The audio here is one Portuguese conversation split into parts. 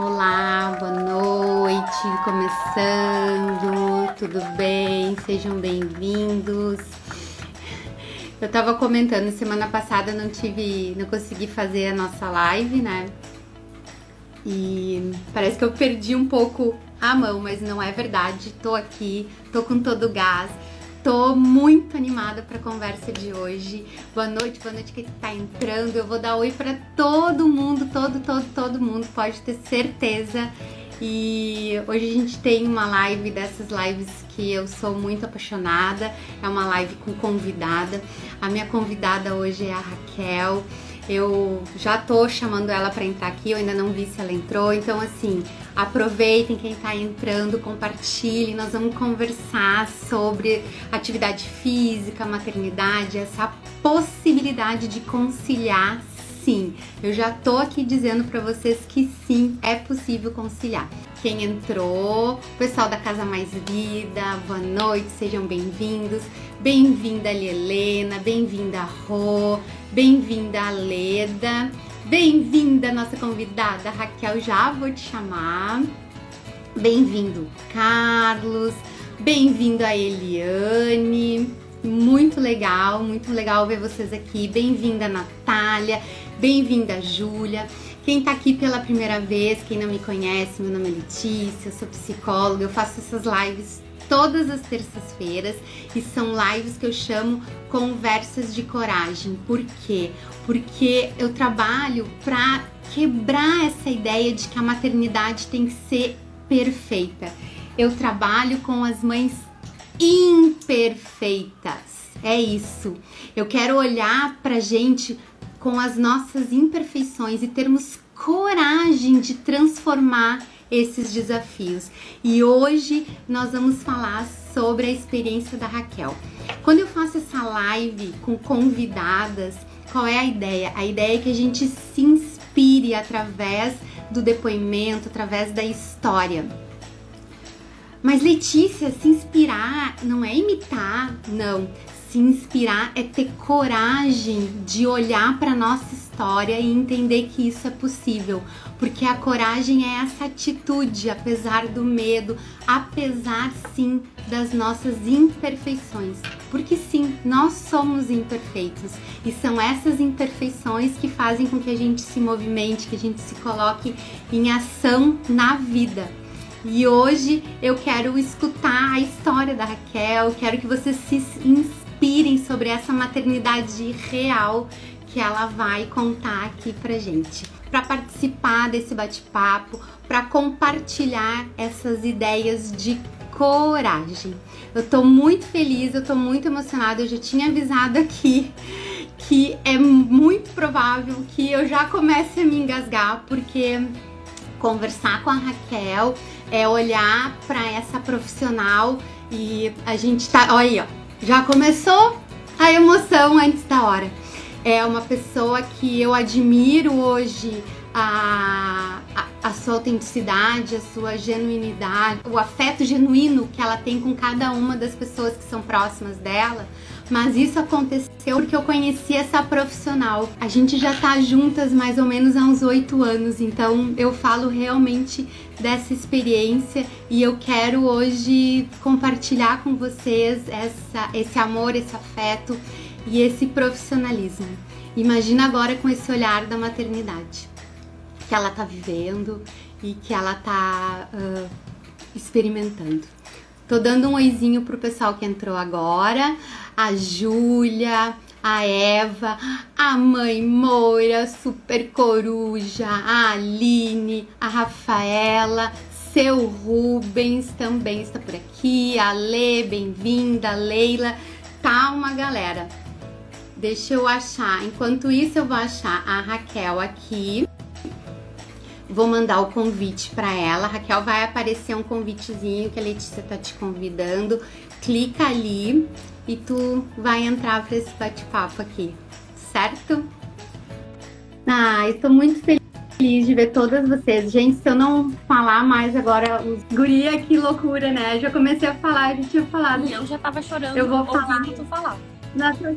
Olá, boa noite, começando, tudo bem? Sejam bem-vindos. Eu tava comentando, semana passada não consegui fazer a nossa live, né? E parece que eu perdi um pouco a mão, mas não é verdade. Tô aqui, tô com todo o gás. Tô muito animada para a conversa de hoje. Boa noite quem tá entrando. Eu vou dar oi para todo mundo, todo mundo, pode ter certeza. E hoje a gente tem uma live dessas lives que eu sou muito apaixonada. É uma live com convidada. A minha convidada hoje é a Raquel. Eu já tô chamando ela para entrar aqui, eu ainda não vi se ela entrou, então assim, aproveitem quem tá entrando, compartilhem, nós vamos conversar sobre atividade física, maternidade, essa possibilidade de conciliar, sim. Eu já tô aqui dizendo para vocês que sim, é possível conciliar. Quem entrou, pessoal da Casa Mais Vida, boa noite, sejam bem-vindos. Bem-vinda Helena, bem-vinda Rô, bem-vinda Leda, bem-vinda nossa convidada Raquel, já vou te chamar. Bem-vindo Carlos, bem-vindo a Eliane, muito legal ver vocês aqui. Bem-vinda Natália, bem-vinda Júlia. Quem tá aqui pela primeira vez, quem não me conhece, meu nome é Letícia, eu sou psicóloga, eu faço essas lives todas as terças-feiras e são lives que eu chamo Conversas de Coragem. Por quê? Porque eu trabalho para quebrar essa ideia de que a maternidade tem que ser perfeita. Eu trabalho com as mães imperfeitas. É isso. Eu quero olhar pra gente com as nossas imperfeições e termos coragem de transformar esses desafios. E hoje nós vamos falar sobre a experiência da Raquel. Quando eu faço essa live com convidadas, qual é a ideia? A ideia é que a gente se inspire através do depoimento, através da história. Mas Letícia, se inspirar não é imitar, não. Se inspirar é ter coragem de olhar para nossa história e entender que isso é possível, porque a coragem é essa atitude, apesar do medo, apesar sim das nossas imperfeições, porque sim, nós somos imperfeitos e são essas imperfeições que fazem com que a gente se movimente, que a gente se coloque em ação na vida. E hoje eu quero escutar a história da Raquel, quero que vocês se inspirem sobre essa maternidade real que ela vai contar aqui pra gente. Para participar desse bate-papo, para compartilhar essas ideias de coragem. Eu tô muito feliz, eu tô muito emocionada, eu já tinha avisado aqui que é muito provável que eu já comece a me engasgar, porque conversar com a Raquel é olhar para essa profissional e a gente tá, olha aí, ó, já começou a emoção antes da hora. É uma pessoa que eu admiro hoje, a sua autenticidade, a sua genuinidade, o afeto genuíno que ela tem com cada uma das pessoas que são próximas dela. Mas isso aconteceu porque eu conheci essa profissional. A gente já tá juntas mais ou menos há uns 8 anos, então eu falo realmente dessa experiência e eu quero hoje compartilhar com vocês esse amor, esse afeto e esse profissionalismo. Imagina agora com esse olhar da maternidade que ela tá vivendo e que ela tá experimentando. Tô dando um oizinho pro pessoal que entrou agora, a Júlia, a Eva, a mãe Moira, Super Coruja, a Aline, a Rafaela, seu Rubens também está por aqui, a Lê, bem-vinda, a Leila, tá uma galera. Deixa eu achar, enquanto isso eu vou achar a Raquel aqui. Vou mandar o convite para ela. Raquel, vai aparecer um convitezinho que a Letícia tá te convidando. Clica ali e tu vai entrar para esse bate-papo aqui, certo? Eu tô muito feliz de ver todas vocês. Gente, se eu não falar mais agora, os guria, que loucura, né? Já comecei a falar, já tinha falado. E eu já tava chorando, eu vou falar. Tu falar. Nossa,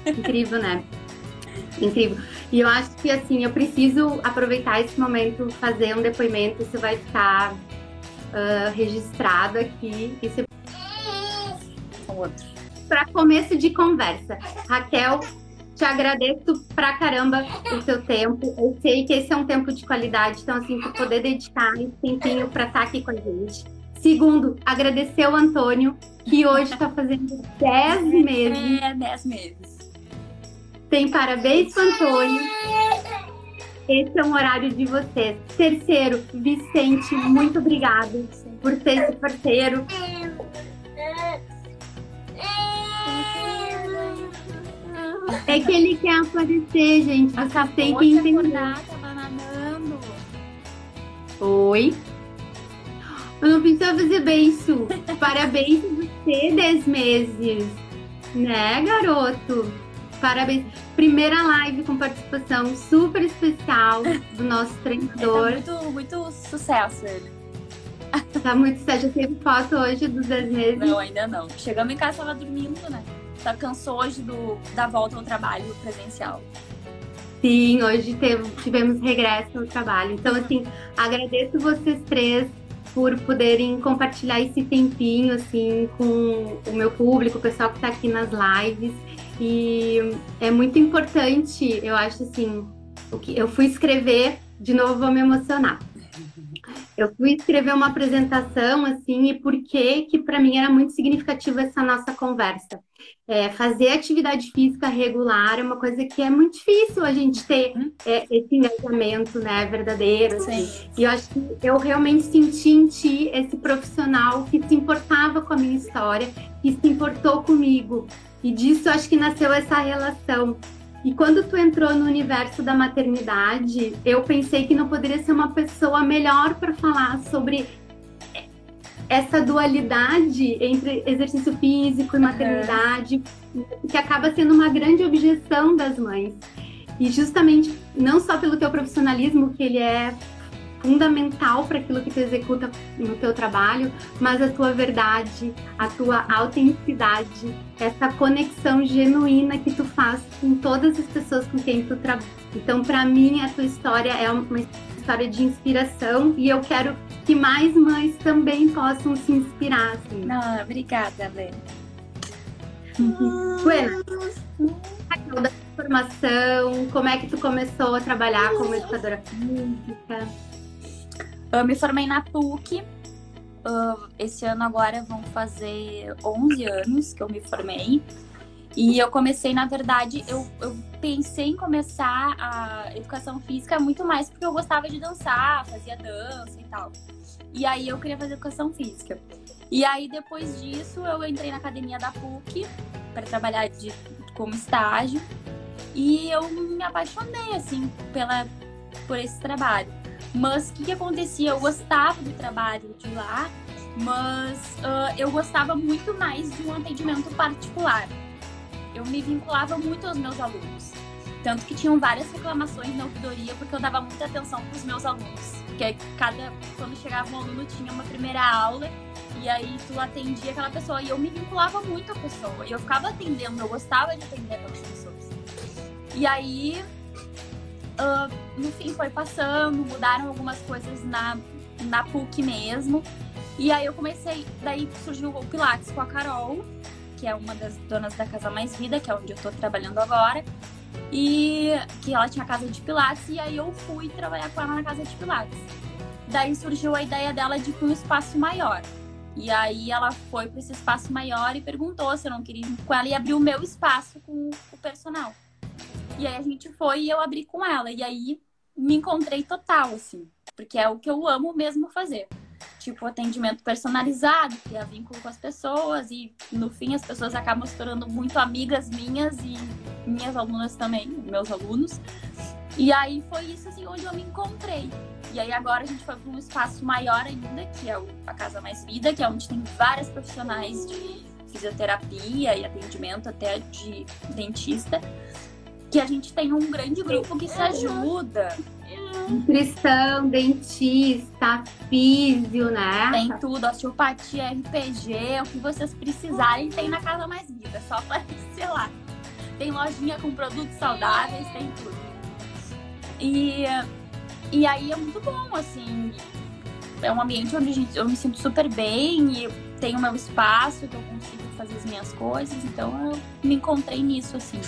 incrível, né? Incrível. E eu acho que, assim, eu preciso aproveitar esse momento, fazer um depoimento, isso vai ficar registrado aqui. Isso é para começo de conversa. Raquel, te agradeço pra caramba o seu tempo. Eu sei que esse é um tempo de qualidade, então, assim, tu poder dedicar esse tempinho pra estar aqui com a gente. Segundo, agradecer o Antônio, que hoje está fazendo 10 meses. 10 meses. Tem parabéns pro Antônio. Esse é um horário de vocês. Terceiro, Vicente, muito obrigada por ser esse parceiro. É que ele quer aparecer, gente. Vocês têm que entender. Tava nadando. Oi? Eu não precisava fazer beijo. Parabéns por você, 10 meses. Né, garoto? Parabéns. Primeira live com participação super especial do nosso treinador. Tá muito sucesso ele. Tá muito sucesso. Já teve foto hoje dos 10 meses? Não, ainda não. Chegamos em casa, tava dormindo, né? Tá cansou hoje da volta ao trabalho presencial. Sim, hoje tivemos regresso ao trabalho. Então, assim, agradeço vocês três por poderem compartilhar esse tempinho, assim, com o meu público, o pessoal que tá aqui nas lives. E é muito importante, eu acho, assim, o que eu fui escrever, de novo vou me emocionar. Eu fui escrever uma apresentação, assim, e por que para mim era muito significativa essa nossa conversa. Fazer atividade física regular é uma coisa que é muito difícil a gente ter esse engajamento, né, verdadeiro. Assim. E eu acho que eu realmente senti em ti esse profissional que se importava com a minha história, que se importou comigo. E disso acho que nasceu essa relação. E quando tu entrou no universo da maternidade, eu pensei que não poderia ser uma pessoa melhor para falar sobre essa dualidade entre exercício físico e maternidade, que acaba sendo uma grande objeção das mães. E justamente, não só pelo teu profissionalismo, que ele é fundamental para aquilo que tu executa no teu trabalho, mas a tua verdade, a tua autenticidade, essa conexão genuína que tu faz com todas as pessoas com quem tu trabalha. Então, para mim, a tua história é uma história de inspiração e eu quero que mais mães também possam se inspirar. Assim. Não, obrigada, Lê. Buena, da formação, como é que tu começou a trabalhar como educadora física? Eu me formei na PUC. Esse ano agora vão fazer 11 anos que eu me formei. E eu comecei, na verdade, eu pensei em começar a educação física muito mais porque eu gostava de dançar, fazia dança e tal. E aí eu queria fazer educação física. E aí depois disso eu entrei na academia da PUC para trabalhar como estágio. E eu me apaixonei, assim, por esse trabalho. Mas o que acontecia? Eu gostava do trabalho de lá, mas eu gostava muito mais de um atendimento particular. Eu me vinculava muito aos meus alunos. Tanto que tinham várias reclamações na ouvidoria, porque eu dava muita atenção para os meus alunos. Porque quando chegava um aluno, tinha uma primeira aula, e aí tu atendia aquela pessoa. E eu me vinculava muito à pessoa. E eu ficava atendendo, eu gostava de atender aquelas pessoas. E aí... no fim foi passando, mudaram algumas coisas na PUC mesmo. E aí eu comecei, daí surgiu o Pilates com a Carol, que é uma das donas da Casa Mais Vida, que é onde eu tô trabalhando agora. E que ela tinha casa de Pilates, e aí eu fui trabalhar com ela na casa de Pilates. Daí surgiu a ideia dela de ir para um espaço maior. E aí ela foi para esse espaço maior e perguntou se eu não queria ir com ela e abriu o meu espaço com o personal. E aí a gente foi e eu abri com ela. E aí me encontrei total, assim. Porque é o que eu amo mesmo fazer. Tipo, atendimento personalizado, criar vínculo com as pessoas. E no fim as pessoas acabam se tornando muito amigas minhas e minhas alunas também, meus alunos. E aí foi isso, assim, onde eu me encontrei. E aí agora a gente foi para um espaço maior ainda, que é a Casa Mais Vida, que é onde tem várias profissionais de fisioterapia e atendimento até de dentista. Que a gente tem um grande grupo que se ajuda. Nutrição, dentista, físio, né? Tem tudo, osteopatia, RPG, o que vocês precisarem tem na Casa Mais Vida, só aparecer lá. Tem lojinha com produtos saudáveis, tem tudo. E, e aí é muito bom, assim. É um ambiente onde eu me sinto super bem e tenho meu espaço, que eu consigo fazer as minhas coisas. Então eu me encontrei nisso, assim.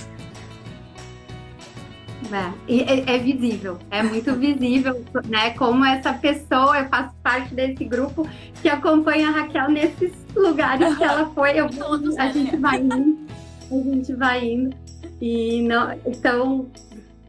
É visível, é muito visível, né? Como essa pessoa, eu faço parte desse grupo que acompanha a Raquel nesses lugares que ela foi. A gente vai indo. E não, então,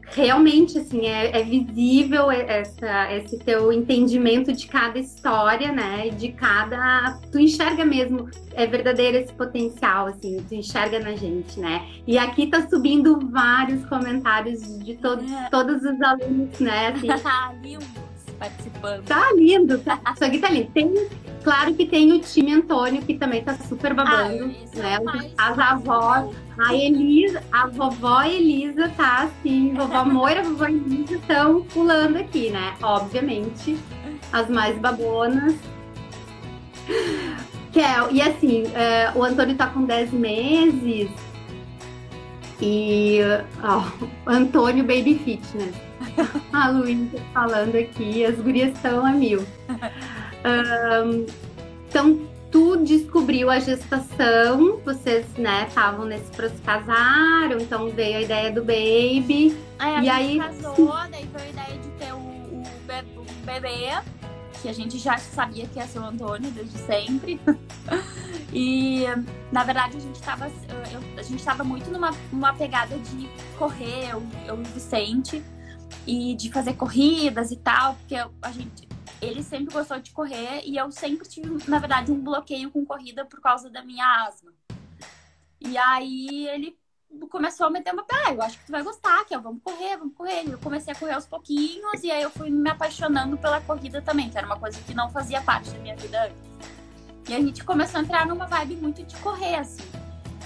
realmente, assim, é visível esse teu entendimento de cada história, né? E de cada... Tu enxerga mesmo, é verdadeiro esse potencial, assim, tu enxerga na gente, né? E aqui tá subindo vários comentários de todos os alunos, né? Assim, lindos participando. Tá lindo, isso aqui tá lindo. Claro que tem o time Antônio, que também tá super babando, né? As avós, a vovó Elisa tá assim, vovó Moira, vovó Elisa estão pulando aqui, né? Obviamente, as mais babonas. E assim, o Antônio tá com 10 meses e Antônio Baby Fitness. A Luísa falando aqui, as gurias estão a mil. Então, tu descobriu a gestação, vocês, né, estavam nesse processo, casaram, então veio a ideia do baby. E aí casou, daí veio a ideia de ter o bebê, que a gente já sabia que ia ser o Antônio desde sempre. E, na verdade, a gente tava muito numa pegada de correr, eu e o Vicente, e de fazer corridas e tal, porque ele sempre gostou de correr e eu sempre tive, na verdade, um bloqueio com corrida por causa da minha asma. E aí ele começou a meter uma pé, eu acho que tu vai gostar, que vamos correr. Eu comecei a correr aos pouquinhos e aí eu fui me apaixonando pela corrida também, que era uma coisa que não fazia parte da minha vida antes. E a gente começou a entrar numa vibe muito de correr, assim.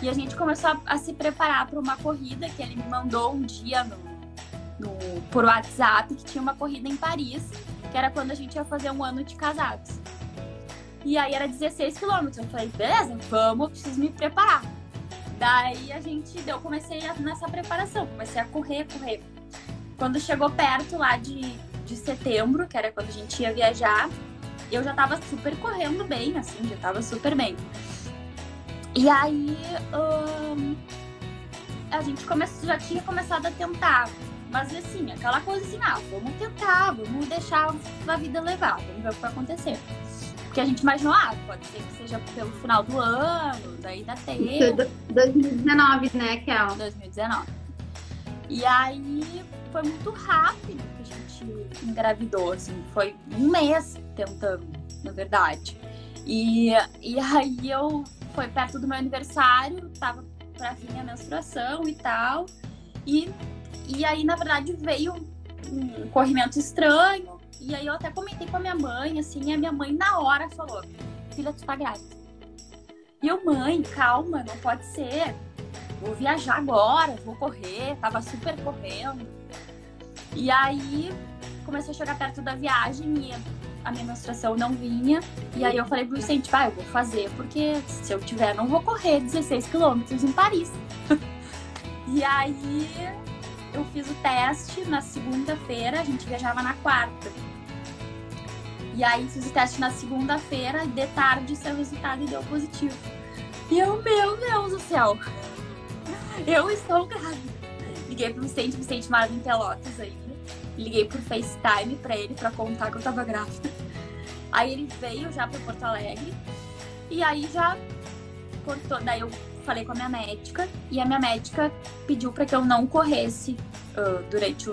E a gente começou a se preparar para uma corrida que ele me mandou um dia por WhatsApp, que tinha uma corrida em Paris, que era quando a gente ia fazer 1 ano de casados. E aí era 16 quilômetros. Eu falei, beleza, vamos, preciso me preparar. Daí eu comecei nessa preparação, comecei a correr. Quando chegou perto lá de setembro, que era quando a gente ia viajar, eu já tava super correndo bem, assim, já tava super bem. E aí a gente já tinha começado a tentar. Mas assim, aquela coisa assim, vamos tentar, vamos deixar a vida levar, vamos ver o que vai acontecer. Porque a gente imaginou, pode ser que seja pelo final do ano, daí dá tempo. 2019, né, Kel? 2019. E aí foi muito rápido que a gente engravidou, assim, foi 1 mês tentando, na verdade. E aí foi perto do meu aniversário, tava pra vir a menstruação e tal, e aí, na verdade, veio um corrimento estranho. E aí eu até comentei com a minha mãe, assim, e a minha mãe na hora falou, filha, tu tá grávida. E eu, mãe, calma, não pode ser. Vou viajar agora, vou correr, tava super correndo. E aí começou a chegar perto da viagem e a minha menstruação não vinha. E aí eu falei pro Vicente, eu vou fazer, porque se eu tiver, não vou correr 16 quilômetros em Paris. E aí eu fiz o teste na segunda-feira, a gente viajava na quarta. E aí fiz o teste na segunda-feira, de tarde saiu o resultado e deu positivo. E eu, meu Deus do céu, eu estou grávida. Liguei pro Vicente mora em Pelotas ainda. Liguei por FaceTime pra ele, pra contar que eu tava grávida. Aí ele veio já pra Porto Alegre. E aí já cortou, daí eu falei com a minha médica e a minha médica pediu para que eu não corresse durante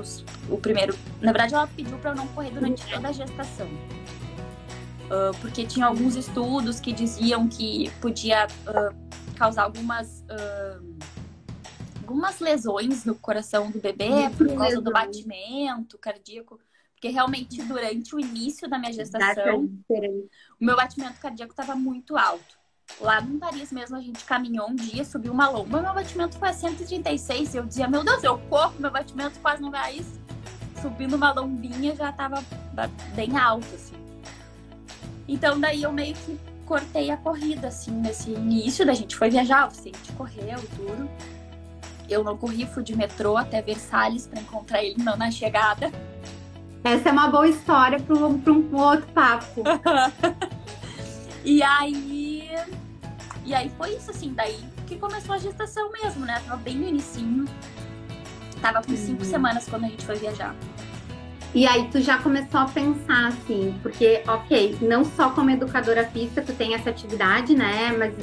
o primeiro... Na verdade, ela pediu para eu não correr durante toda a gestação. Porque tinha alguns estudos que diziam que podia causar algumas lesões no coração do bebê por causa do batimento cardíaco. Porque realmente, durante o início da minha gestação, o meu batimento cardíaco estava muito alto. Lá em Paris mesmo, a gente caminhou um dia, subiu uma lomba, meu batimento foi a 136. E eu dizia, meu Deus, eu corro, meu batimento quase não vai a isso. Subindo uma lombinha, já tava bem alto, assim. Então, daí eu meio que cortei a corrida, assim, nesse início. Da gente foi viajar, o Vicente correu, tudo. Eu não corri, fui de metrô até Versalhes para encontrar ele não na chegada. Essa é uma boa história para um outro papo. E aí foi isso, assim, daí que começou a gestação mesmo, né? Tava bem no inicinho. Tava com 5 semanas quando a gente foi viajar. E aí tu já começou a pensar assim, porque, ok, não só como educadora física tu tem essa atividade, né? Mas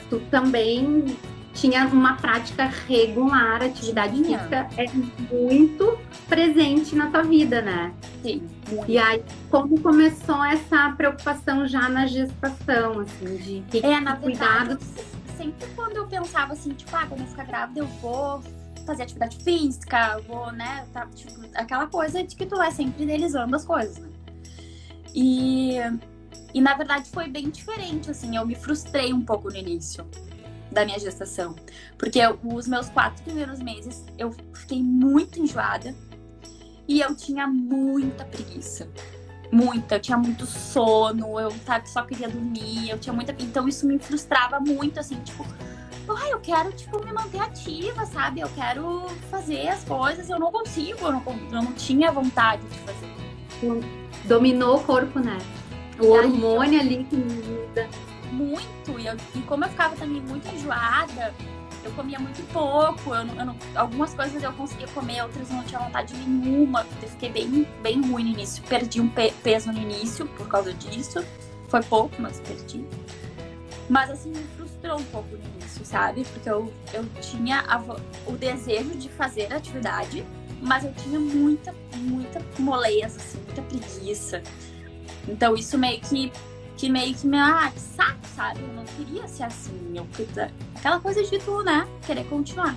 tu também tinha uma prática regular, atividade física é muito presente na tua vida, né? Sim, muito. E aí, como começou essa preocupação já na gestação, assim, de que na cuidado... verdade, sempre quando eu pensava assim, tipo, quando eu ficar grávida eu vou fazer atividade física, vou, né, tá, tipo, aquela coisa de que tu vai sempre idealizando as coisas, né? E na verdade foi bem diferente, assim, eu me frustrei um pouco no início da minha gestação, porque os meus 4 primeiros meses eu fiquei muito enjoada e eu tinha muita preguiça. Eu tinha muito sono, eu só queria dormir, eu tinha muita... Então isso me frustrava muito, assim, tipo, eu quero, tipo, me manter ativa, sabe? Eu quero fazer as coisas, eu não consigo, eu não tinha vontade de fazer. Dominou o corpo, né? O hormônio ali que muda. Muito, e como eu ficava também muito enjoada, eu comia muito pouco, algumas coisas eu conseguia comer, outras não tinha vontade nenhuma, eu fiquei bem ruim no início, perdi um peso no início por causa disso, foi pouco, mas perdi. Mas assim, me frustrou um pouco no início, sabe? Porque eu tinha o desejo de fazer atividade, mas eu tinha muita moleza, assim, muita preguiça. Então isso meio que saco, sabe? Eu não queria ser assim. Aquela coisa de tu, né? Querer continuar.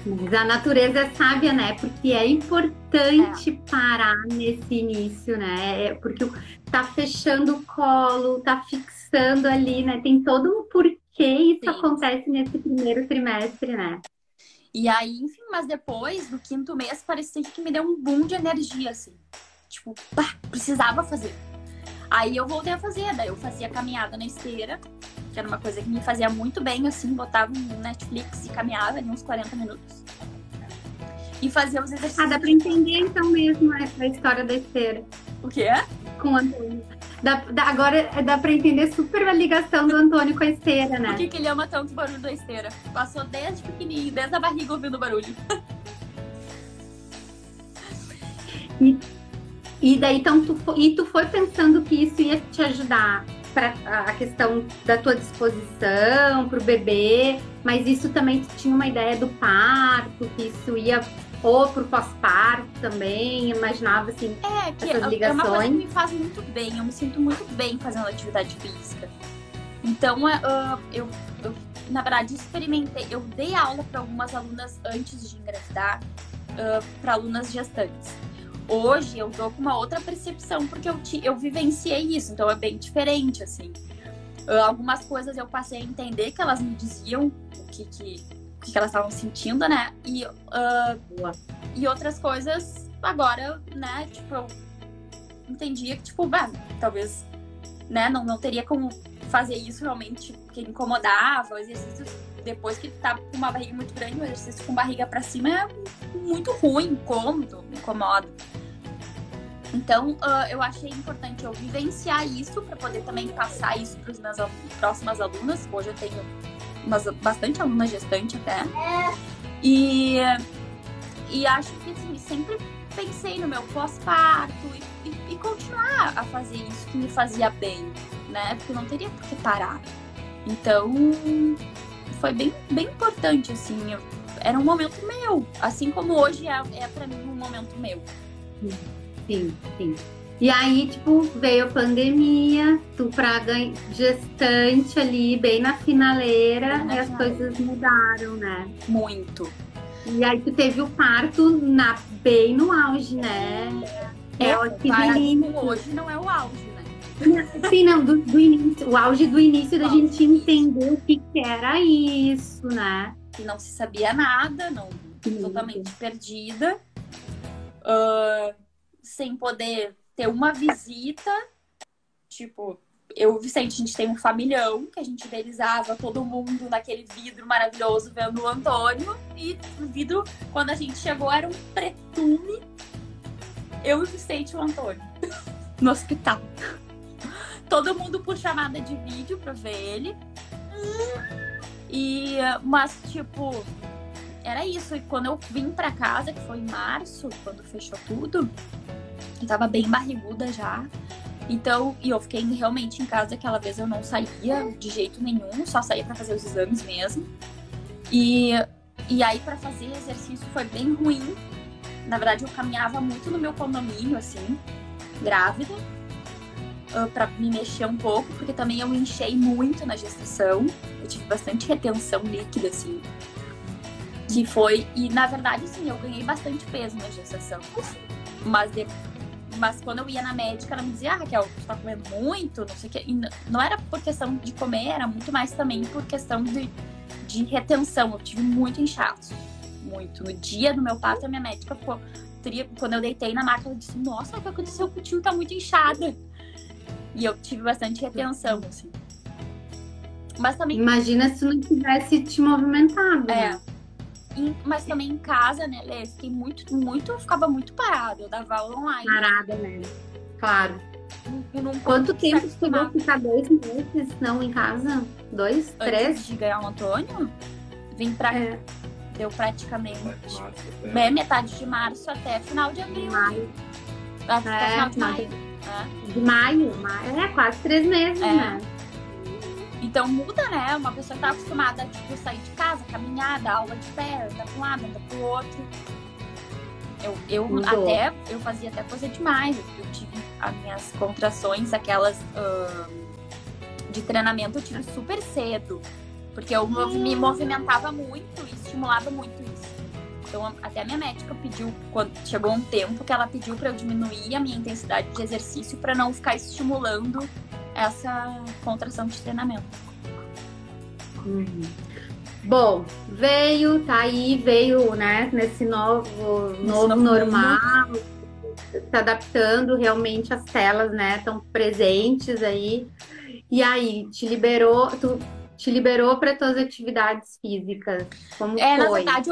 Mas a natureza é sábia, né? Porque é importante parar nesse início, né? Porque tá fechando o colo, tá fixando ali, né? Tem todo um porquê isso acontece nesse primeiro trimestre, né? E aí, enfim, mas depois do 5º mês, parecia que me deu um boom de energia, assim. Tipo, precisava fazer. Aí eu voltei a fazer, daí eu fazia caminhada na esteira, que era uma coisa que me fazia muito bem, assim, botava no Netflix e caminhava ali uns 40 minutos. E fazia os exercícios. Dá pra entender então mesmo a história da esteira. O quê? Com o Antônio. Agora dá pra entender super a ligação do Antônio com a esteira, né? Por que ele ama tanto o barulho da esteira? Passou desde pequenininho, desde a barriga ouvindo o barulho. E daí, então, tu foi pensando que isso ia te ajudar para a questão da tua disposição para o bebê, mas isso também tu tinha uma ideia do parto, que isso ia ou pro pós-parto também, imaginava assim, essas ligações. É uma coisa que me faz muito bem, eu me sinto muito bem fazendo atividade física. Então, eu na verdade, experimentei, eu dei aula para algumas alunas antes de engravidar, para alunas gestantes. Hoje eu dou com uma outra percepção, porque eu vivenciei isso, então é bem diferente, assim. Algumas coisas eu passei a entender que elas me diziam o que elas estavam sentindo, né? E outras coisas, agora, né, tipo, eu entendia que, tipo, talvez, né, não teria como fazer isso realmente, porque incomodava, exercícios depois que tá com uma barriga muito grande, o exercício com barriga pra cima é muito ruim, incômodo, incomoda. Então, eu achei importante eu vivenciar isso para poder também passar isso para as minhas próximas alunas. Hoje eu tenho bastante aluna gestante até. E acho que assim, sempre pensei no meu pós-parto e continuar a fazer isso que me fazia bem, né? Porque não teria por que parar. Então, foi bem importante, assim. Era um momento meu, assim como hoje é para mim um momento meu. Sim. E aí, tipo, veio a pandemia, tu gestante ali, bem na finaleira, e as coisas mudaram, né? Muito. E aí tu teve o parto bem no auge, né? Hoje não é o auge, né? Sim, não, do início, o auge do início da gente entender o que era isso, né? Que não se sabia nada, totalmente perdida. Sem poder ter uma visita, tipo, eu e o Vicente, a gente tem um familhão, que a gente idealizava todo mundo naquele vidro maravilhoso vendo o Antônio. E o vidro, quando a gente chegou, era um pretume. Eu e o Vicente e o Antônio. No hospital. Todo mundo por chamada de vídeo pra ver ele. Mas, tipo, era isso. E quando eu vim pra casa, que foi em março, quando fechou tudo, eu tava bem barriguda já. Então, e eu fiquei realmente em casa. Aquela vez eu não saía de jeito nenhum, só saía pra fazer os exames mesmo. E aí pra fazer exercício foi bem ruim. Na verdade, eu caminhava muito no meu condomínio, assim, grávida, pra me mexer um pouco, porque também eu enchei muito na gestação. Eu tive bastante retenção líquida, assim. Que foi... E, na verdade, assim, eu ganhei bastante peso na gestação. Mas quando eu ia na médica, ela me dizia, Raquel, tu tá comendo muito, não sei o quê. E não era por questão de comer, era muito mais também por questão de retenção. Eu tive muito inchaço. Muito. No dia do meu parto, a minha médica ficou... Quando eu deitei na maca, ela disse, nossa, o que aconteceu contigo? Tá muito inchada. E eu tive bastante retenção, assim. Mas também... Imagina se tu não tivesse te movimentado. É. Mas também em casa, né, Lê? Fiquei ficava muito parada. Eu dava aula online. Parada, né? Claro. Num Quanto tempo tu chegou a ficar 2 meses não em casa? 2, 3? Antes de ganhar o Antônio, vim pra... Deu praticamente metade de março até final de abril. Maio. Até final de maio. De maio. É, quase 3 meses, né? Então muda, né? Uma pessoa que tá acostumada a, tipo, sair de casa, caminhar, dar aula de pé, andar pra um lado, andar pro outro. Eu fazia até coisa demais. Eu tive as minhas contrações, aquelas de treinamento, eu tive super cedo. Porque eu me movimentava muito e estimulava muito isso. Então, até a minha médica pediu, quando chegou um tempo, que ela pediu para eu diminuir a minha intensidade de exercício para não ficar estimulando essa contração de treinamento. Bom, veio, né, nesse novo normal, se adaptando, realmente as telas, né, estão presentes aí. E aí, te liberou para tuas atividades físicas? Como foi? Na verdade,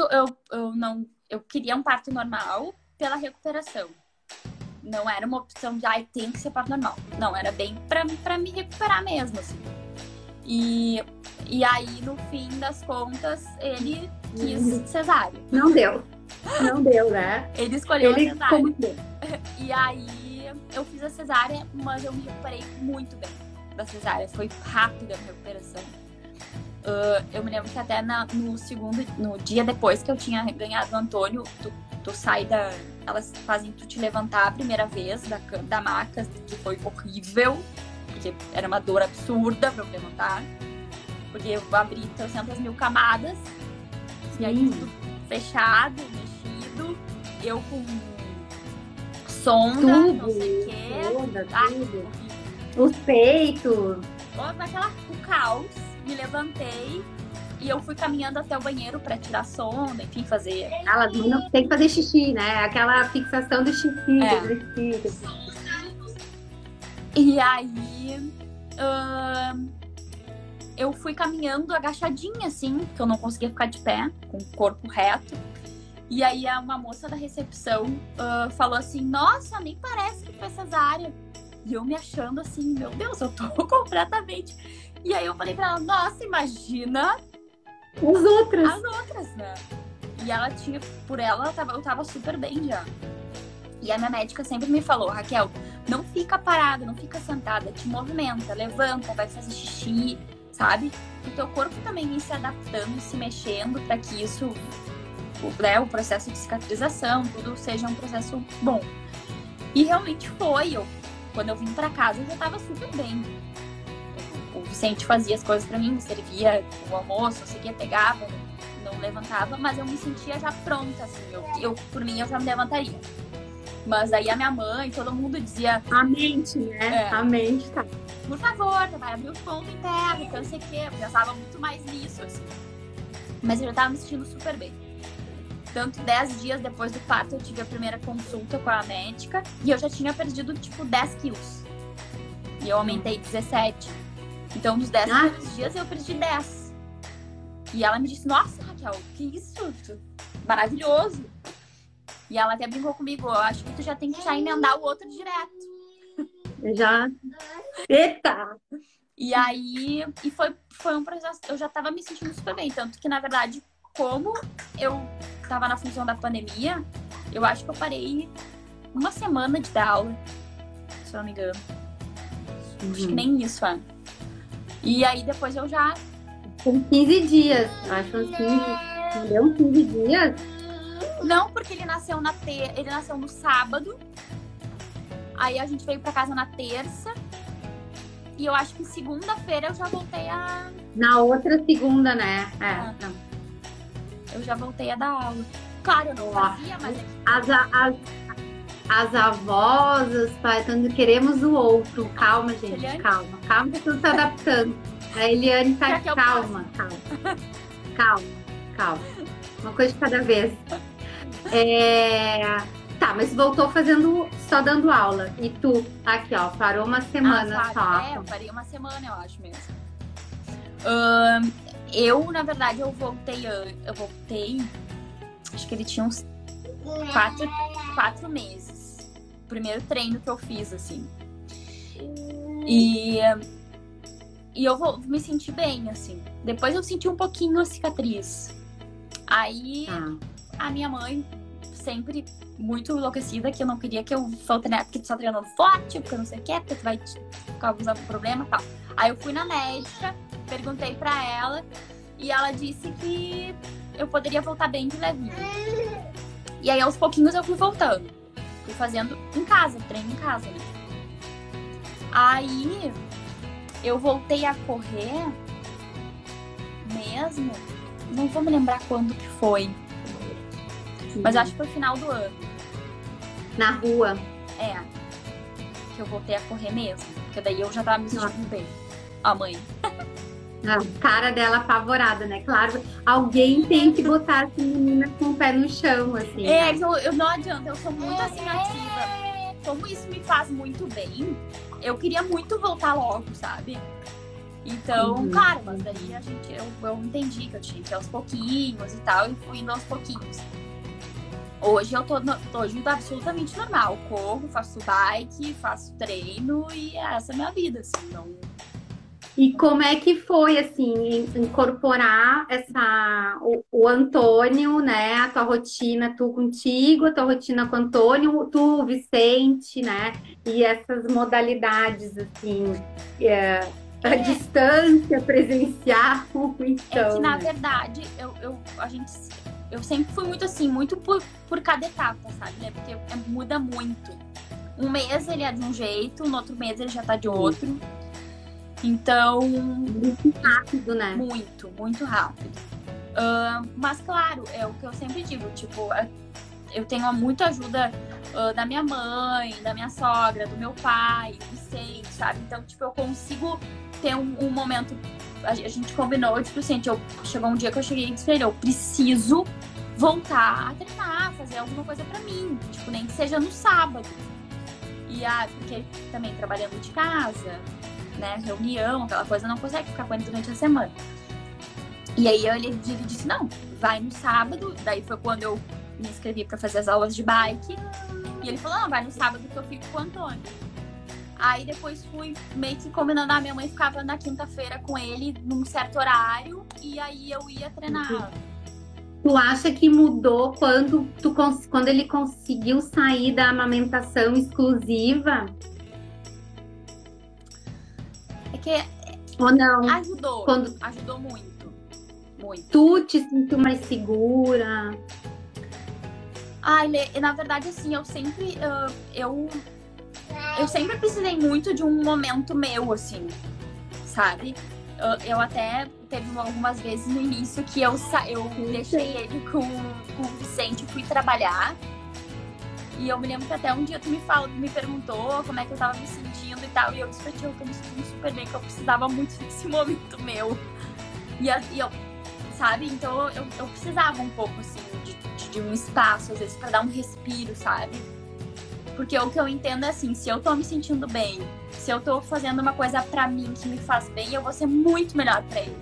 eu queria um parto normal pela recuperação. Não era uma opção de, tem que ser parto normal. Não, era bem pra me recuperar mesmo, assim. E aí, no fim das contas, ele quis cesárea. Não deu, né? Ele escolheu a cesárea. E aí, eu fiz a cesárea, mas eu me recuperei muito bem da cesárea. Foi rápida a minha recuperação. Eu me lembro que até no dia depois que eu tinha ganhado o Antônio, tu sai elas fazem tu te levantar a primeira vez da maca, que foi horrível, porque era uma dor absurda pra eu levantar, porque eu abri 300.000 camadas, e aí tudo fechado, mexido, eu com sonda, tudo, não sei o quê, os peitos, o caos. Me levantei e eu fui caminhando até o banheiro pra tirar sonda, enfim, fazer... Ela não tem que fazer xixi, né? Aquela fixação do xixi. E aí eu fui caminhando agachadinha, assim, que eu não conseguia ficar de pé, com o corpo reto. E aí uma moça da recepção falou assim, nossa, nem parece que foi cesárea. E eu me achando assim, meu Deus, eu tô completamente... E aí eu falei pra ela, nossa, imagina as outras, né? E ela tinha, eu tava super bem já. E a minha médica sempre me falou, Raquel, não fica parada, não fica sentada, te movimenta, levanta, vai fazer xixi, sabe? O teu corpo também ir se adaptando e se mexendo pra que isso, o processo de cicatrização, tudo seja um processo bom. E realmente foi. Quando eu vim pra casa, eu já tava super bem. O Vicente fazia as coisas pra mim, me servia o almoço, eu seguia, pegava, não levantava, mas eu me sentia já pronta, assim, por mim eu já me levantaria. Mas aí a minha mãe, todo mundo dizia... A mente, né? A mente, tá. Por favor, vai abrir o ponto interno, que eu não sei o quê, eu pensava muito mais nisso, assim. Mas eu já tava me sentindo super bem. Tanto 10 dias depois do parto, eu tive a primeira consulta com a médica, e eu já tinha perdido, tipo, 10 quilos. E eu aumentei 17. Então, nos 10 primeiros dias, eu perdi 10. E ela me disse, nossa, Raquel, que isso? Maravilhoso. E ela até brincou comigo, eu acho que tu já tem que já emendar o outro direto. Já. Eita! E aí, foi um processo, eu já tava me sentindo super bem. Tanto que, na verdade, como eu tava na função da pandemia, eu acho que eu parei uma semana de dar aula, se eu não me engano. Acho que nem isso, é. E aí, depois eu já... Com 15 dias, acho uns 15. Não deu uns 15 dias? Não, porque ele nasceu ele nasceu no sábado. Aí a gente veio pra casa na terça. E eu acho que segunda-feira eu já voltei a... Na outra segunda, né? Eu já voltei a dar aula. Claro, eu não fazia, mas... As avós, os pais, queremos o outro. Calma, gente, Eliane? calma. Calma que tudo se adaptando. A Eliane tá... Calma. Uma coisa de cada vez. Tá, mas voltou só dando aula. E tu, aqui, ó, parou uma semana só. Eu parei uma semana, eu acho mesmo. Na verdade, eu voltei, acho que ele tinha uns 4 meses. O primeiro treino que eu fiz, assim. E eu me senti bem, assim. Depois eu senti um pouquinho a cicatriz. Aí, a minha mãe, sempre muito enlouquecida, que eu não queria que eu fosse treinar, porque tu só treinando forte, porque eu não sei o que, porque tu vai causar um problema e tal. Aí eu fui na médica, perguntei pra ela, e ela disse que eu poderia voltar bem de levinho. E aí, aos pouquinhos, eu fui voltando. Fui fazendo em casa, treino em casa, né? Aí, eu voltei a correr mesmo, não vou me lembrar quando que foi. Mas acho que foi final do ano. Na rua? Que eu voltei a correr mesmo. Porque daí eu já tava me sentindo bem. A mãe. A cara dela apavorada, né? Claro, alguém tem que botar essa menina com o pé no chão, assim. Né? Eu não adianta, eu sou muito assim ativa. Como isso me faz muito bem, eu queria muito voltar logo, sabe? Então, claro, mas daí eu entendi que eu tinha que ir aos pouquinhos e tal, e fui indo aos pouquinhos. Hoje eu tô absolutamente normal. Corro, faço bike, faço treino e essa é a minha vida, assim, não... E como é que foi, assim, incorporar o Antônio, né, a tua rotina, tu contigo, a tua rotina com o Antônio, tu, o Vicente, né, e essas modalidades, assim, a distância, presencial, então... É que, na verdade, eu sempre fui muito assim, muito por cada etapa, sabe, né, porque muda muito. Um mês ele é de um jeito, no outro mês ele já tá de outro. Então... Muito rápido, né? Muito, muito rápido. Mas, claro, é o que eu sempre digo, tipo, eu tenho muita ajuda da minha mãe, da minha sogra, do meu pai, do Vicente, sabe? Então, tipo, eu consigo ter um momento... A gente combinou, tipo assim, chegou um dia que eu cheguei e disse, eu preciso voltar a treinar, fazer alguma coisa pra mim. Tipo, nem que seja no sábado. Porque também trabalhando de casa... né, reunião, aquela coisa, não consegue ficar com ele durante a semana. E aí ele disse, não, vai no sábado. Daí foi quando eu me inscrevi pra fazer as aulas de bike. E ele falou, não, vai no sábado que eu fico com o Antônio. Aí depois fui meio que combinando, minha mãe ficava na quinta-feira com ele num certo horário, e aí eu ia treinar. Tu acha que mudou quando ele conseguiu sair da amamentação exclusiva? Que ou não? Ajudou muito. Muito. Tu te sentiu mais segura? Na verdade, assim, eu sempre precisei muito de um momento meu, assim, sabe? Eu até teve algumas vezes no início que eu deixei ele com o Vicente e fui trabalhar. E eu me lembro que até um dia tu me perguntou como é que eu tava me sentindo e tal. E eu disse pra ti, eu tô me sentindo super bem, que eu precisava muito desse momento meu. E eu, sabe? Então eu precisava um pouco, assim, de um espaço, às vezes, pra dar um respiro, sabe? Porque o que eu entendo é assim, se eu tô me sentindo bem, se eu tô fazendo uma coisa pra mim que me faz bem, eu vou ser muito melhor pra ele.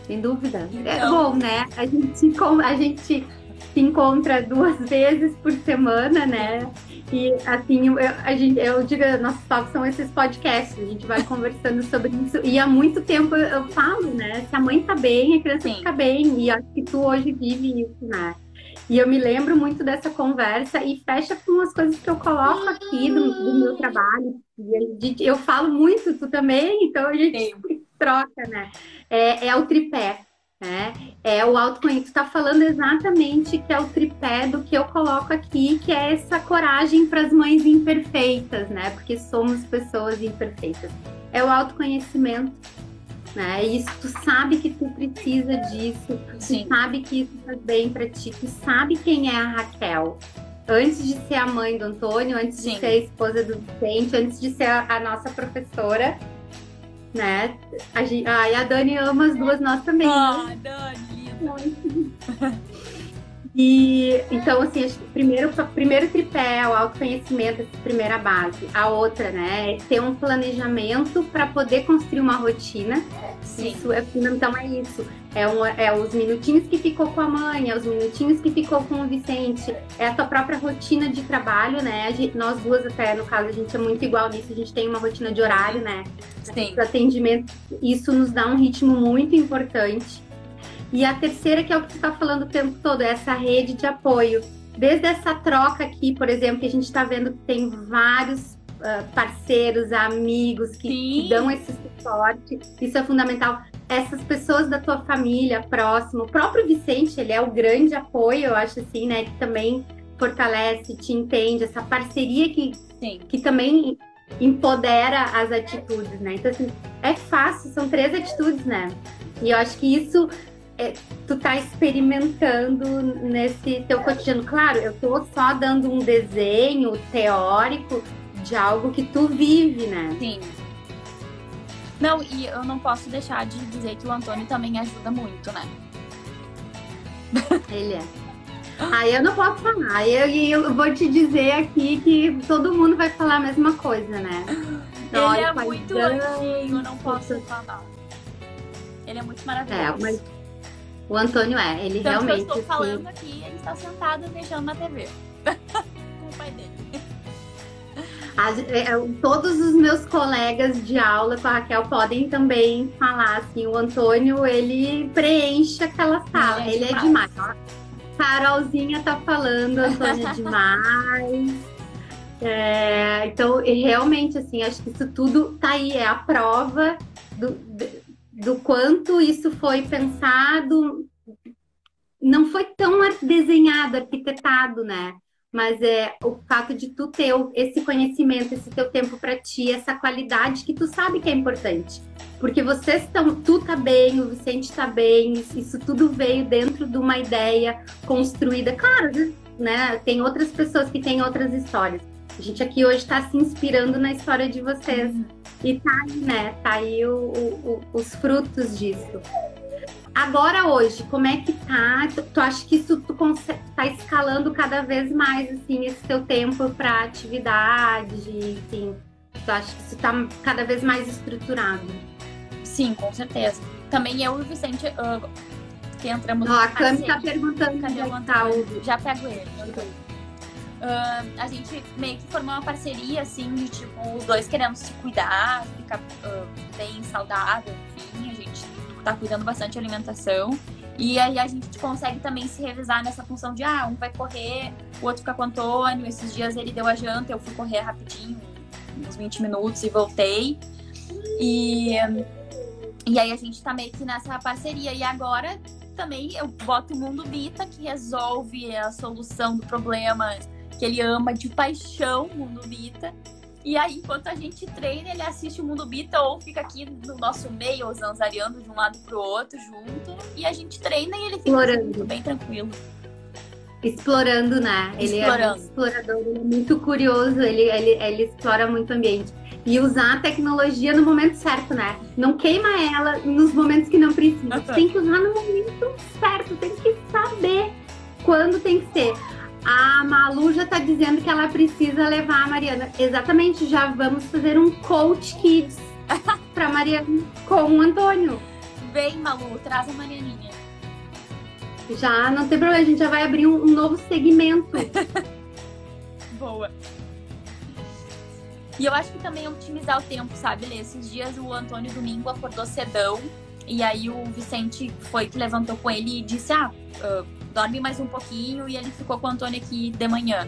Sem dúvida. Então... É bom, né? A gente se encontra 2 vezes por semana, né? E assim, eu digo, nossos papos são esses podcasts, a gente vai conversando sobre isso. E há muito tempo eu falo, né? Se a mãe tá bem, a criança fica bem. E acho que tu hoje vive isso, né? E eu me lembro muito dessa conversa e fecha com as coisas que eu coloco aqui do meu trabalho. Eu falo muito, tu também, então a gente troca, né? É o tripé, né? É o autoconhecimento. Tu tá falando exatamente que é o tripé do que eu coloco aqui, que é essa coragem para as mães imperfeitas, né? Porque somos pessoas imperfeitas. É o autoconhecimento. Né? Isso, tu sabe que tu precisa disso, tu sabe que isso faz bem pra ti, tu sabe quem é a Raquel. Antes de ser a mãe do Antônio, antes de ser a esposa do Vicente, antes de ser a nossa professora, né? E a Dani ama as duas, nós também. Dani, linda. E então, assim, acho que o primeiro tripé é o autoconhecimento, essa primeira base. A outra, né, é ter um planejamento para poder construir uma rotina. Isso é fundamental, é isso. É os minutinhos que ficou com a mãe, é os minutinhos que ficou com o Vicente, é a tua própria rotina de trabalho, né? Nós duas, até no caso, a gente é muito igual nisso, a gente tem uma rotina de horário, né? Os atendimentos, isso nos dá um ritmo muito importante. E a terceira, que é o que você está falando o tempo todo, é essa rede de apoio. Desde essa troca aqui, por exemplo, que a gente está vendo que tem vários parceiros, amigos que dão esse suporte, isso é fundamental. Essas pessoas da tua família, próximo, o próprio Vicente, ele é o grande apoio, eu acho assim, né, que também fortalece, te entende, essa parceria que também empodera as atitudes, né? Então, assim, é fácil, são 3 atitudes, né? E eu acho que isso... tu tá experimentando nesse teu cotidiano. Claro, eu tô só dando um desenho teórico de algo que tu vive, né? Sim. Não, e eu não posso deixar de dizer que o Antônio também ajuda muito, né? Ele é. Aí eu não posso falar. Eu vou te dizer aqui que todo mundo vai falar a mesma coisa, né? Ele é muito antigo, eu não posso falar. Ele é muito maravilhoso. Mas o Antônio ele tanto realmente... que eu estou falando aqui, ele está sentado mexendo na TV. Com o pai dele. Todos os meus colegas de aula com a Raquel podem também falar, assim, o Antônio, ele preenche aquela sala. Ele é demais. Carolzinha tá falando, Antônio é demais. Então, realmente, assim, acho que isso tudo tá aí, é a prova do quanto isso foi pensado, não foi tão desenhado, arquitetado, né? Mas é o fato de tu ter esse conhecimento, esse teu tempo para ti, essa qualidade que tu sabe que é importante. Porque tu tá bem, o Vicente tá bem, isso tudo veio dentro de uma ideia construída. Claro, né? Tem outras pessoas que têm outras histórias. A gente aqui hoje está se inspirando na história de vocês. E tá aí, né? Tá aí os frutos disso. Agora, hoje, como é que tá? Tu acha que isso tá escalando cada vez mais, assim, esse teu tempo para atividade, enfim? Tu acha que isso tá cada vez mais estruturado? Sim, com certeza. Também eu e o Vicente, que entramos... A Cami tá perguntando cadê o Antônio? Já pego ele. A gente meio que formou uma parceria, assim, de tipo, os dois querendo se cuidar, ficar bem saudável, enfim, a gente tá cuidando bastante de alimentação. E aí a gente consegue também se revisar nessa função de, um vai correr, o outro fica com o Antônio. Esses dias ele deu a janta, eu fui correr rapidinho, uns 20 minutos e voltei. E aí a gente tá meio que nessa parceria. E agora também eu boto o Mundo Bita, que resolve a solução do problema, que ele ama de paixão, o Mundo Bita. E aí, enquanto a gente treina, ele assiste o Mundo Bita ou fica aqui no nosso meio, zanzariando de um lado pro outro, junto. E a gente treina e ele fica bem tranquilo. Explorando, né? Ele é muito explorador, ele é muito curioso, ele explora muito o ambiente. E usar a tecnologia no momento certo, né? Não queima ela nos momentos que não precisa. Tem que usar no momento certo, tem que saber quando tem que ser. A Malu já tá dizendo que ela precisa levar a Mariana. Exatamente, já vamos fazer um Coach Kids pra Mariana com o Antônio. Vem, Malu, traz a Marianinha. Já não tem problema, a gente já vai abrir um novo segmento. Boa. E eu acho que também é otimizar o tempo, sabe, Lê? Esses dias o Antônio domingo acordou cedão, e aí o Vicente foi que levantou com ele e disse, dorme mais um pouquinho, e ele ficou com o Antônio aqui de manhã.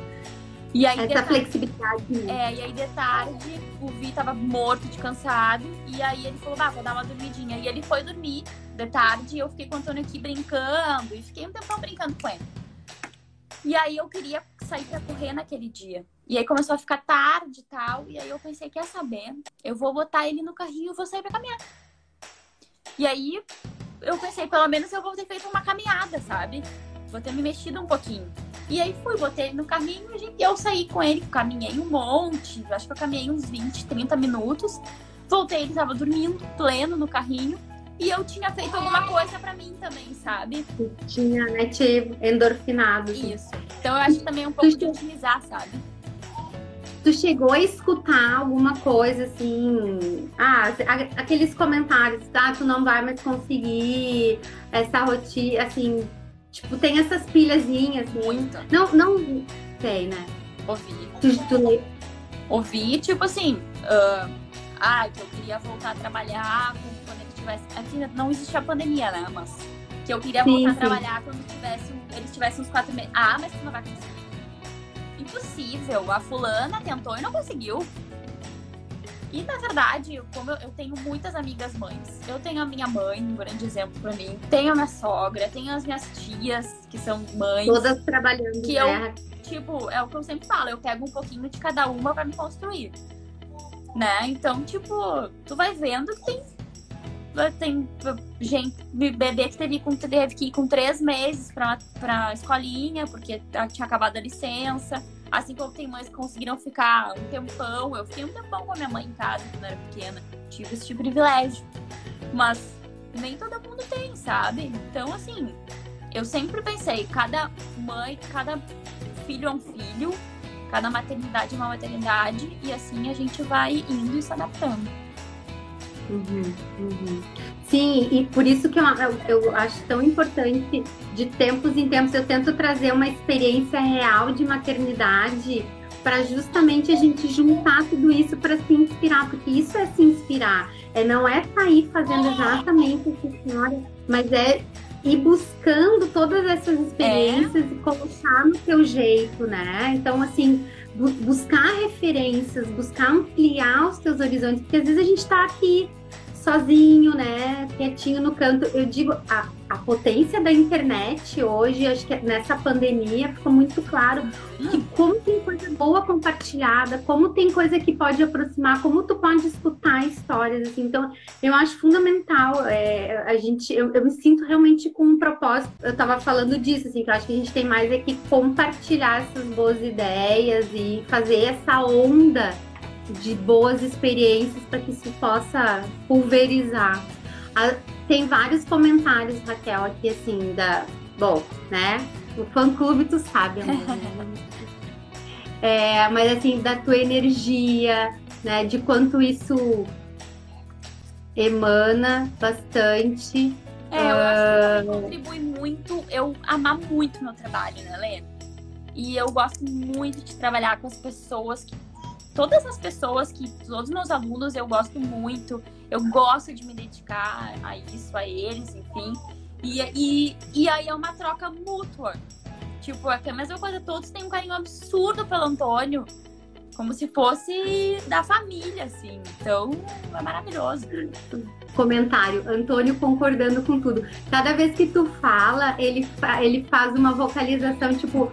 E aí, essa flexibilidade. Né? E aí de tarde o Vi tava morto de cansado, e aí ele falou, vou dar uma dormidinha. E ele foi dormir de tarde, e eu fiquei com o Antônio aqui brincando, e fiquei um tempão brincando com ele. E aí eu queria sair pra correr naquele dia. E aí começou a ficar tarde e tal. E aí eu pensei, quer saber? Eu vou botar ele no carrinho e vou sair pra caminhar. E aí eu pensei, pelo menos eu vou ter feito uma caminhada, sabe? Vou ter me mexido um pouquinho. E aí botei ele no carrinho e eu saí com ele. Caminhei um monte. Acho que eu caminhei uns 20, 30 minutos. Voltei, ele tava dormindo, pleno no carrinho. E eu tinha feito alguma coisa pra mim também, sabe? Tinha, né, te endorfinado. Isso. Então eu acho que também é um pouco de otimizar, sabe? Tu chegou a escutar alguma coisa assim, aqueles comentários, tá? Tu não vai mais conseguir essa rotina, assim, tipo, tem essas pilhazinhas, assim. Muito. Não sei, né? Ouvi. Ouvi, tipo assim, que eu queria voltar a trabalhar quando ele tivesse. Aqui não existe a pandemia, né? Mas que eu queria voltar a trabalhar quando eles tivessem uns 4 meses. Mas tu não vai conseguir. Impossível. A fulana tentou e não conseguiu. E na verdade, como eu tenho muitas amigas mães, eu tenho a minha mãe, um grande exemplo pra mim, tenho a minha sogra, tenho as minhas tias, que são mães. Todas trabalhando. Que eu, tipo, é o que eu sempre falo, eu pego um pouquinho de cada uma pra me construir. Né? Então, tipo, tu vai vendo que tem gente, bebê que teve que ir com 3 meses pra escolinha, porque tinha acabado a licença. Assim como tem mães que conseguiram ficar um tempão. Eu fiquei um tempão com a minha mãe em casa quando eu era pequena. Tive esse privilégio. Mas nem todo mundo tem, sabe? Então, assim, eu sempre pensei, cada mãe, cada filho é um filho, cada maternidade é uma maternidade, e assim a gente vai indo e se adaptando. Sim, e por isso que eu acho tão importante, de tempos em tempos, eu tento trazer uma experiência real de maternidade para justamente a gente juntar tudo isso para se inspirar, porque isso é se inspirar, não é sair fazendo exatamente o que a senhora, mas é ir buscando todas essas experiências e colocar no seu jeito, né? Então, assim, buscar referências, buscar ampliar os teus horizontes, porque às vezes a gente está aqui sozinho, né, quietinho no canto. Eu digo, a potência da internet hoje, acho que nessa pandemia ficou muito claro que como tem coisa boa compartilhada, como tem coisa que pode aproximar, como tu pode escutar histórias, assim. Então, eu acho fundamental, eu me sinto realmente com um propósito. Eu tava falando disso, assim, que eu acho que a gente tem mais que compartilhar essas boas ideias e fazer essa onda de boas experiências para que isso possa pulverizar. Tem vários comentários, Raquel, aqui assim, bom, né? O fã-clube tu sabe, amor, né? Mas assim, da tua energia, né? De quanto isso emana bastante. Eu acho que contribui muito, eu amar muito meu trabalho, né, Lê? E eu gosto muito de trabalhar com as pessoas todas as pessoas todos os meus alunos eu gosto muito, eu gosto de me dedicar a isso, a eles, enfim. E aí é uma troca mútua. Tipo, é a mesma coisa, todos têm um carinho absurdo pelo Antônio, como se fosse da família, assim. Então, é maravilhoso. Comentário, Antônio concordando com tudo. Cada vez que tu fala, ele faz uma vocalização, tipo,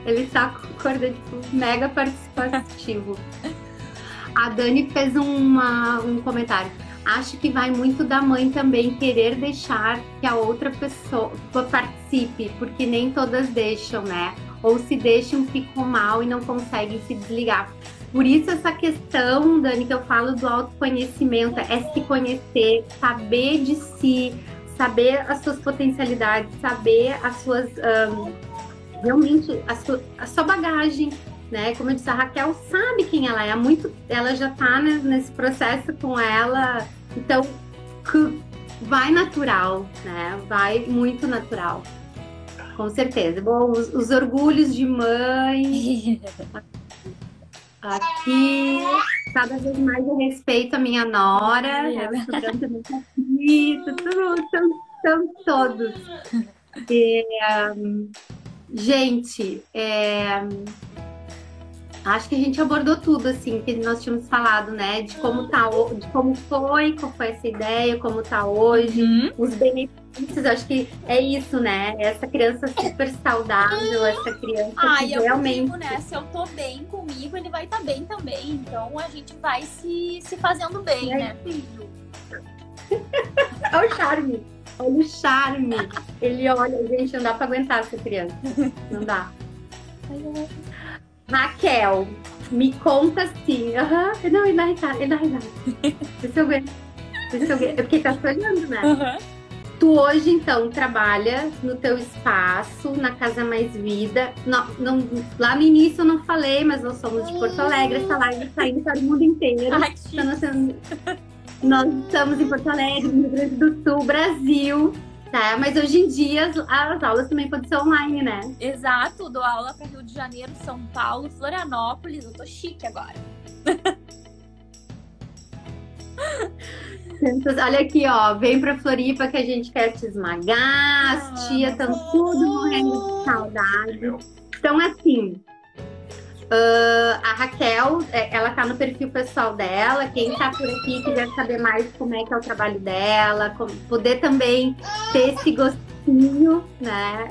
ele tá concordando, tipo, mega participativo. A Dani fez um comentário. Acho que vai muito da mãe também querer deixar que a outra pessoa participe, porque nem todas deixam, né? Ou se deixam, ficam mal e não conseguem se desligar. Por isso essa questão, Dani, que eu falo do autoconhecimento, é se conhecer, saber de si, saber as suas potencialidades, saber as suas realmente a sua bagagem, né? Como eu disse, a Raquel sabe quem ela é, ela já tá, né, nesse processo com ela, então vai natural, né? Vai muito natural, com certeza. Bom, os orgulhos de mãe aqui, cada vez mais eu respeito a minha nora, ela estudando também tá aqui, são todos. E, gente, acho que a gente abordou tudo, assim, que nós tínhamos falado, né? De como de como foi, qual foi essa ideia, como tá hoje, os benefícios, acho que é isso, né? Essa criança super saudável, essa criança que realmente... Comigo, né? Se eu tô bem comigo, ele vai estar bem também. Então a gente vai se fazendo bem, né, filho? Olha o charme. Olha o charme. Ele olha, gente, não dá pra aguentar essa criança. Não dá. Raquel, me conta assim. Não, ele dá risada. Deixa eu ver. É porque tá sonhando, né? Tu hoje, então, trabalha no teu espaço, na Casa Mais Vida. Lá no início eu não falei, mas nós somos de Porto Alegre. Essa live tá indo para o mundo inteiro. Ai, nós estamos em Porto Alegre, no Rio Grande do Sul, Brasil, tá? Mas hoje em dia as aulas também podem ser online, né? Exato, dou aula para Rio de Janeiro, São Paulo, Florianópolis. Eu tô chique agora. Olha aqui, ó, vem pra Floripa que a gente quer te esmagar, as tias estão tudo morrendo de saudade. Então, assim... a Raquel, ela tá no perfil pessoal dela. Quem tá por aqui e quiser saber mais como é que é o trabalho dela, poder também ter esse gostinho, né?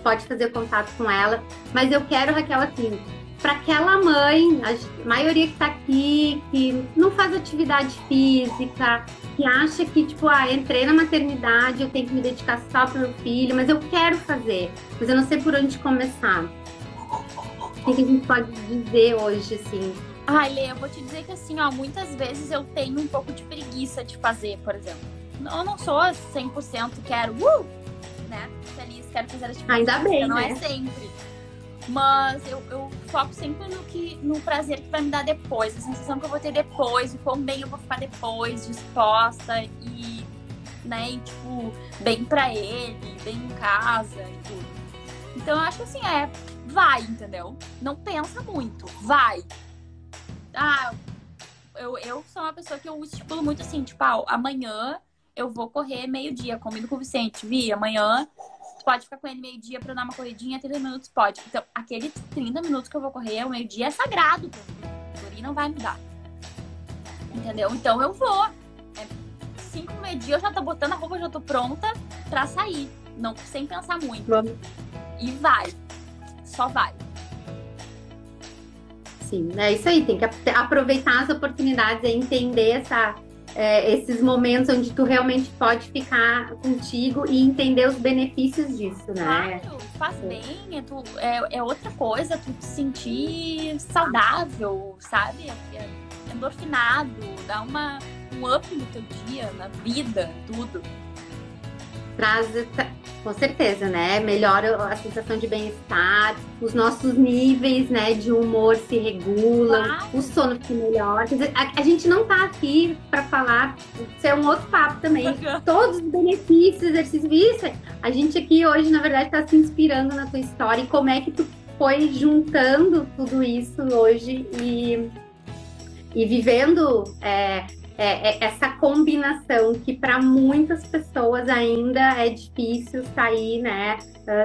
Pode fazer contato com ela. Mas eu quero, Raquel, assim, para aquela mãe, a maioria que tá aqui, que não faz atividade física, que acha que, tipo, entrei na maternidade, eu tenho que me dedicar só pro meu filho, mas eu quero fazer, mas eu não sei por onde começar. O que a gente pode dizer hoje, assim? Ai, Lê, eu vou te dizer que, assim, ó, muitas vezes eu tenho um pouco de preguiça de fazer, por exemplo. Eu não sou 100% quero, né, feliz, quero fazer atividade. Ainda bem, não né? é sempre. Mas eu foco sempre no prazer que vai me dar depois, a sensação que eu vou ter depois, o quão bem eu vou ficar depois, disposta e, né, e, tipo, bem pra ele, bem em casa e tudo. Então eu acho assim, vai, entendeu? Não pensa muito, vai. Eu sou uma pessoa que eu estipulo muito assim, tipo, amanhã eu vou correr meio-dia, combino com o Vicente, amanhã tu pode ficar com ele meio-dia pra eu dar uma corridinha, 30 minutos pode. Então, aqueles 30 minutos que eu vou correr, o meio-dia é sagrado pra mim. O Guri não vai me dar. Entendeu? Então eu vou. 5 meio-dia eu já tô botando a roupa, já tô pronta pra sair. Não, sem pensar muito. Vamos. E vai. Só vai. Sim, é isso aí. Tem que aproveitar as oportunidades e entender esses momentos onde tu realmente pode ficar contigo e entender os benefícios disso, né? Claro, faz bem, é outra coisa, tu te sentir saudável, sabe? Endorfinado, dá um up no teu dia, na vida, tudo. Traz, com certeza, né? Melhora a sensação de bem-estar, os nossos níveis, né, de humor se regulam, Claro. O sono fica melhor. Quer dizer, a gente não tá aqui para falar, isso é um outro papo também, todos os benefícios, exercícios, isso. A gente aqui hoje, na verdade, tá se inspirando na tua história e como é que tu foi juntando tudo isso hoje e vivendo essa combinação que para muitas pessoas ainda é difícil sair, né?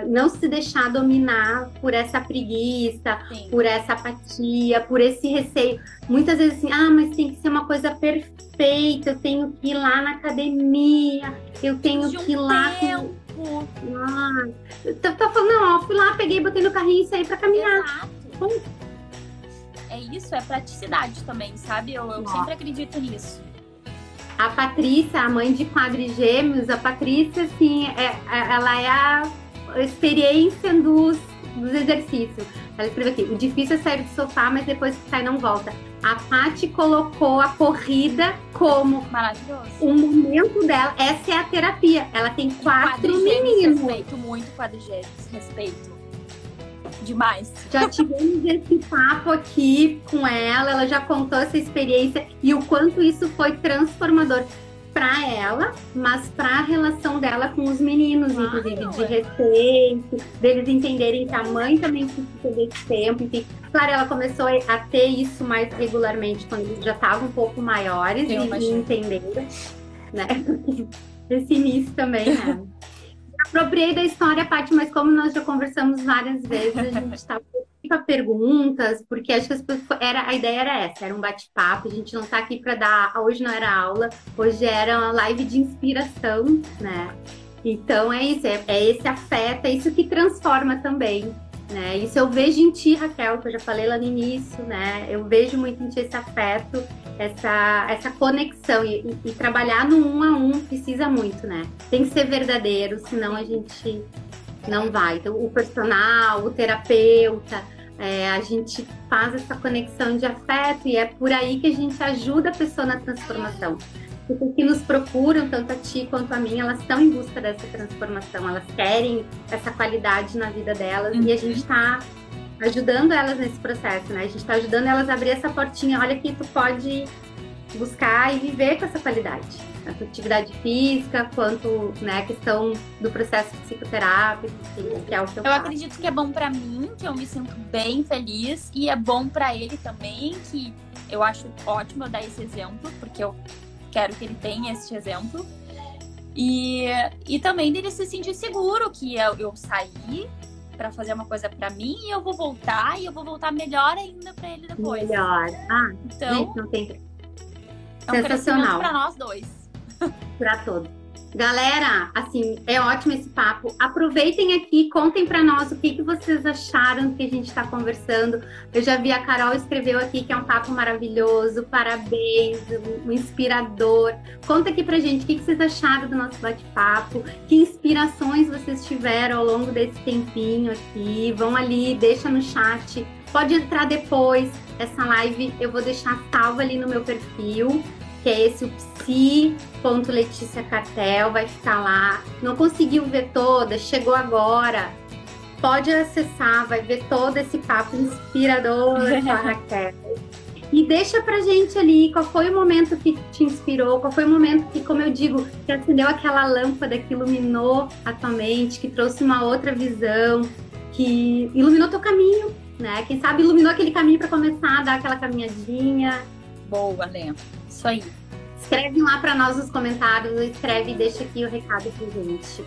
Não se deixar dominar por essa preguiça, Sim. Por essa apatia, por esse receio. Muitas vezes assim, mas tem que ser uma coisa perfeita, eu tenho que ir lá na academia, eu tenho que ir lá... Tá falando, não, fui lá, peguei, botei no carrinho e saí pra caminhar. Exato. É isso, é praticidade também, sabe? Eu sempre acredito nisso. A Patrícia, a mãe de quadrigêmeos, a Patrícia, assim, ela é a experiência dos exercícios. Ela escreveu aqui, o difícil é sair do sofá, mas depois que sai não volta. A Paty colocou a corrida como maravilhoso. O momento dela, essa é a terapia. Ela tem 4 meninos. Respeito muito quadrigêmeos, respeito. demais. Já tivemos esse papo aqui com ela já contou essa experiência e o quanto isso foi transformador para ela, mas para a relação dela com os meninos, inclusive, de respeito, deles entenderem que a mãe também precisa desse tempo, enfim. Claro, ela começou a ter isso mais regularmente quando eles já estavam um pouco maiores e entenderam, né? Esse início também, né? Apropriei da história, Paty, mas como nós já conversamos várias vezes, a gente está para perguntas, porque acho que a ideia era essa, era um bate-papo, a gente não está aqui para dar, hoje não era aula, hoje era uma live de inspiração, né? Então é isso, é esse afeto, é isso que transforma também, né? Isso eu vejo em ti, Raquel, que eu já falei lá no início, né? Eu vejo muito em ti esse afeto, essa conexão e trabalhar no 1 a 1 precisa muito, né? Tem que ser verdadeiro, senão a gente não vai. Então, o personal, o terapeuta, a gente faz essa conexão de afeto e é por aí que a gente ajuda a pessoa na transformação. Porque que nos procuram, tanto a ti quanto a mim, elas estão em busca dessa transformação, elas querem essa qualidade na vida delas e a gente está ajudando elas nesse processo, né? A gente está ajudando elas a abrir essa portinha. Olha que tu pode buscar e viver com essa qualidade. Tanto atividade física, quanto, né, a questão do processo psicoterápico, que é o que eu faço. Acredito que é bom pra mim, que eu me sinto bem feliz, e é bom pra ele também, que eu acho ótimo eu dar esse exemplo, porque eu quero que ele tenha esse exemplo. E também dele se sentir seguro, que eu saí pra fazer uma coisa pra mim e eu vou voltar, e eu vou voltar melhor ainda pra ele depois. Melhor. Então, gente, não tem... É um crescimento pra nós dois. Pra todos. Galera, assim, é ótimo esse papo. Aproveitem aqui, contem pra nós o que vocês acharam do que a gente tá conversando. Eu já vi a Carol escreveu aqui que é um papo maravilhoso, parabéns, um inspirador. Conta aqui pra gente o que vocês acharam do nosso bate-papo, que inspirações vocês tiveram ao longo desse tempinho aqui. Vão ali, deixa no chat. Pode entrar depois. Essa live eu vou deixar salva ali no meu perfil, que é esse, o psi.Letícia Cartel, vai ficar lá. Não conseguiu ver toda, chegou agora, pode acessar, vai ver todo esse papo inspirador com a Raquel. E deixa pra gente ali qual foi o momento que te inspirou, qual foi o momento que, como eu digo, que acendeu aquela lâmpada, que iluminou a tua mente, que trouxe uma outra visão, que iluminou teu caminho, né? Quem sabe iluminou aquele caminho para começar a dar aquela caminhadinha. Boa, Lê. Isso aí. Escreve lá para nós nos comentários, escreve e deixa aqui o recado pra gente.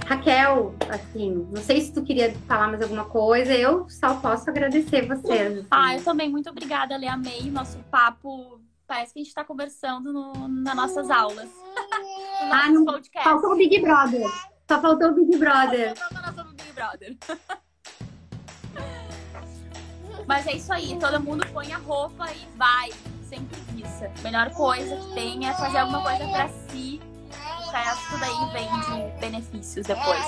Raquel, assim, não sei se tu queria falar mais alguma coisa, eu só posso agradecer vocês. Assim. Eu também, muito obrigada, Lê, amei nosso papo, parece que a gente tá conversando nas nossas aulas. No podcast. Faltou o Big Brother, só faltou o Big Brother. Faltou o Big Brother. Mas é isso aí, todo mundo põe a roupa e vai, sem preguiça. A melhor coisa que tem é fazer alguma coisa pra si, o resto daí vem de benefícios depois.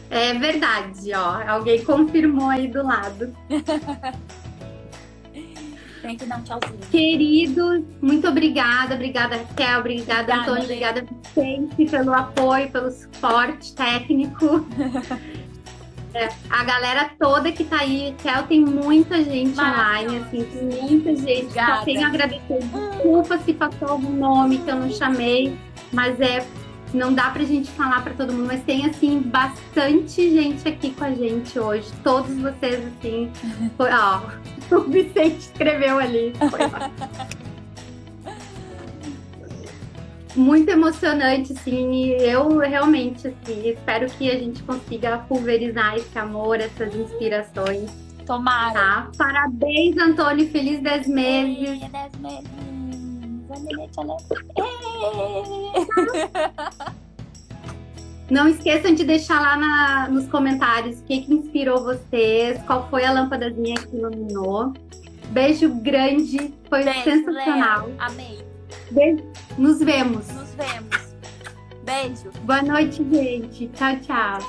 É verdade, ó, alguém confirmou aí do lado. Tem que dar um tchauzinho. Queridos, muito obrigada Raquel, obrigada Antônio, obrigada Vicente pelo apoio, pelo suporte técnico. A galera toda que tá aí, Raquel, tem muita gente online, assim, tem muita gente. Obrigada. Só tenho a agradecer. Desculpa se passou algum nome que eu não chamei, mas não dá pra gente falar pra todo mundo, mas tem, assim, bastante gente aqui com a gente hoje. Todos vocês, assim, o Vicente escreveu ali. Muito emocionante, assim, e eu realmente, assim, espero que a gente consiga pulverizar esse amor, essas inspirações. Tomara. Tá? Parabéns, Antônio, feliz 10 meses. 10 meses. Não esqueçam de deixar lá nos comentários o que inspirou vocês, qual foi a lâmpadazinha que iluminou. Beijo grande, foi sensacional. Léo. Amei. Beijo. Nos vemos. Beijo. Boa noite, gente. Tchau, tchau.